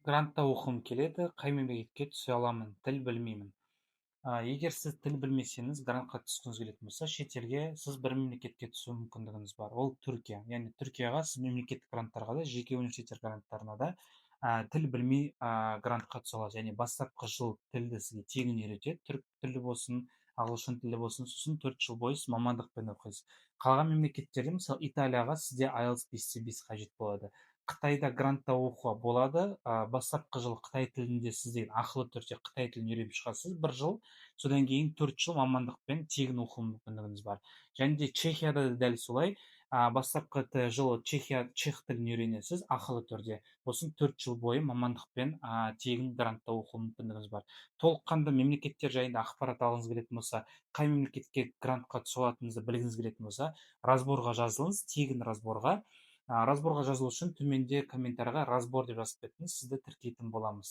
Грантта оқығым келеді, қай мемлекетке түсе аламын? Тіл білмеймін. Егер сіз тіл білмесеңіз, грантқа түскіңіз келетін болса, шетелге сіз бір мемлекетке түсу мүмкіндігіңіз бар. Ол Түркия. Яғни Түркияға сіз мемлекеттік гранттарға да, жеке университеттер гранттарына да тіл білмей грантқа түсе аласыз. Яғни бастапқы жыл тілді сізге тегін үйретеді. Түрік тілі болсын, ағылшын тілі болсын, сосын 4 жыл бойы сіз мамандықпен оқисыз. Қалған мемлекеттерде, мысалы Италияға сізде IELTS 5C5 қажет болады. Қытайда грантта оқуға болады. Бастапқы жыл Қытай тілінде сіз деген ақылы түрде Қытай тілін үйреніп шығасыз 1 жыл. Содан кейін 4 жыл мамандықпен тегін оқу мүмкіндігіңіз бар. Және де Чехияда да дәл солай. Бастапқы жылы чех тілін үйренесіз ақылы түрде. Сосын 4 жыл бойы мамандықпен тегін грантта оқу мүмкіндігіңіз бар. Толыққанды мемлекеттер жайында ақпарат алғыңыз келетін болса, қай мемлекетке грантқа түсе алатыныңызды білгіңіз келетін болса, разборға жазылыңыз, тегін разборға. Разборға жазылу үшін төменде комментарийға разбор деп жазып кетіңіз, сізді тіркейтін боламыз.